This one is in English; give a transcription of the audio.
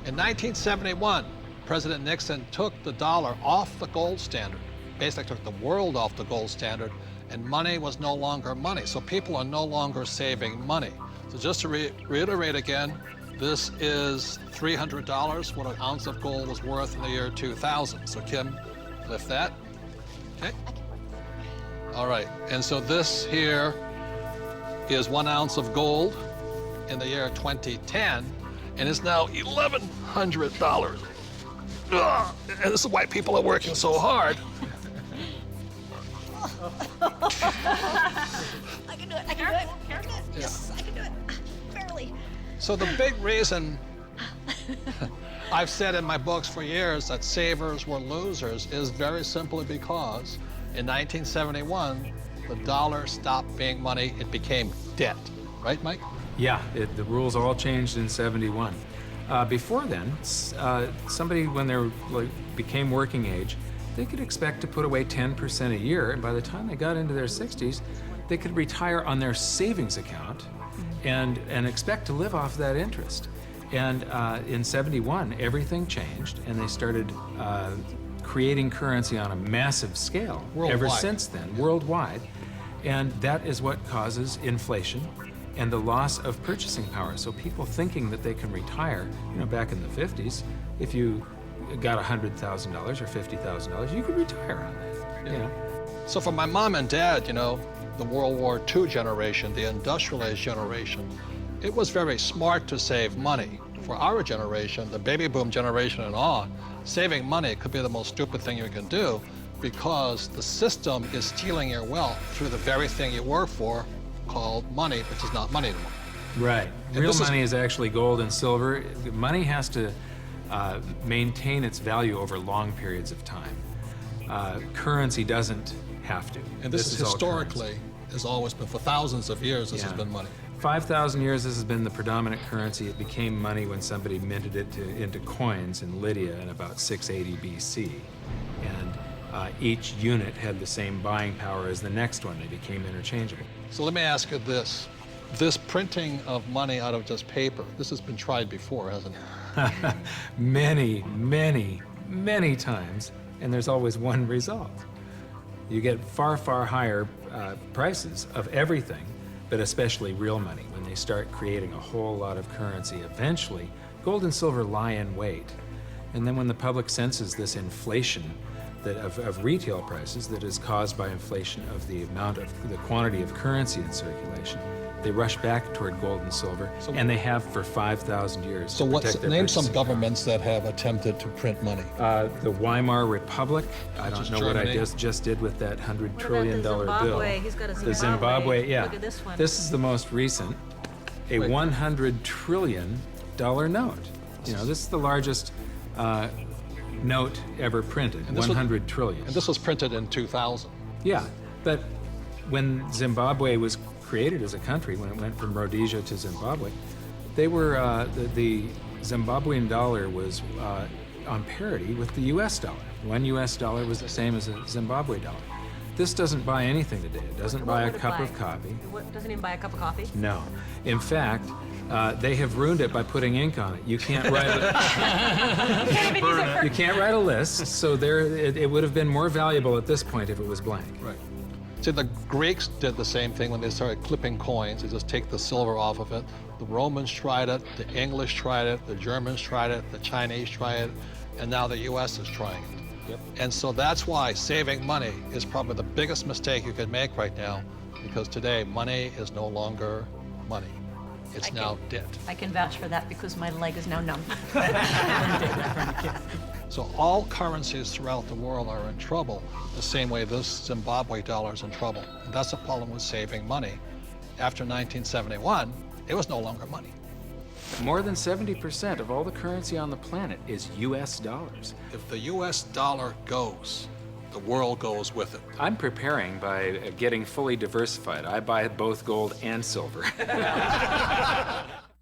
In 1971, President Nixon took the dollar off the gold standard, basically took the world off the gold standard, and money was no longer money. So people are no longer saving money. So just to reiterate again, this is $300, what an ounce of gold was worth in the year 2000. So Kim, lift that. Okay. All right, and so this here is 1 ounce of gold in the year 2010, and it's now $1,100. Ugh, and this is why people are working so hard. I can do it, I can do it. Careful. Yes, I can do it. Barely. So the big reason I've said in my books for years that savers were losers is very simply because in 1971, the dollar stopped being money, it became debt. Right, Mike? Yeah, the rules all changed in '71. Before then, somebody, when they became working age, they could expect to put away 10% a year, and by the time they got into their 60s, they could retire on their savings account and expect to live off that interest. And in '71, everything changed, and they started creating currency on a massive scale. Worldwide. Ever since then, worldwide. And that is what causes inflation and the loss of purchasing power. So people thinking that they can retire, you know, back in the 50s, if you got $100,000 or $50,000, you could retire on that, you know. So for my mom and dad, you know, the World War II generation, the industrial age generation, it was very smart to save money. For our generation, the baby boom generation and on, saving money could be the most stupid thing you can do because the system is stealing your wealth through the very thing you work for, called money, which is not money anymore. Right. Real money is actually gold and silver. Money has to maintain its value over long periods of time. Currency doesn't have to. And this is historically, has always been, for thousands of years, this has been money. 5,000 years, this has been the predominant currency. It became money when somebody minted it into coins in Lydia in about 680 BC. And each unit had the same buying power as the next one. They became interchangeable. So let me ask you this. This printing of money out of just paper, this has been tried before, hasn't it? Many, many, many times, and there's always one result. You get far, far higher prices of everything, but especially real money. When they start creating a whole lot of currency, eventually, gold and silver lie in wait. And then when the public senses this inflation of retail prices that is caused by inflation of the quantity of currency in circulation, they rush back toward gold and silver, and they have for 5,000 years. So name some governments that have attempted to print money. The Weimar Republic. I don't know Germany. what I just did with that $100 trillion bill. Zimbabwe? He's got a Zimbabwe. The Zimbabwe, yeah. Look at this one. This is the most recent, a $100 trillion note. You know, this is the largest note ever printed, 100 trillion. And this was printed in 2000. Yeah, but when Zimbabwe was created as a country, when it went from Rhodesia to Zimbabwe, they were, the Zimbabwean dollar was on parity with the US dollar. One US dollar was the same as a Zimbabwe dollar. This doesn't buy anything today. It doesn't buy a cup of coffee. Doesn't even buy a cup of coffee? No. In fact, they have ruined it by putting ink on it. You can't write you can't write a list, so it would have been more valuable at this point if it was blank. Right. See, the Greeks did the same thing when they started clipping coins. They just take the silver off of it. The Romans tried it, the English tried it, the Germans tried it, the Chinese tried it, and now the US is trying it. Yep. And so that's why saving money is probably the biggest mistake you could make right now, because today money is no longer money. It's now debt. I can vouch for that because my leg is now numb. So all currencies throughout the world are in trouble, the same way this Zimbabwe dollar is in trouble. And that's the problem with saving money. After 1971, it was no longer money. More than 70% of all the currency on the planet is US dollars. If the US dollar goes, the world goes with it. I'm preparing by getting fully diversified. I buy both gold and silver.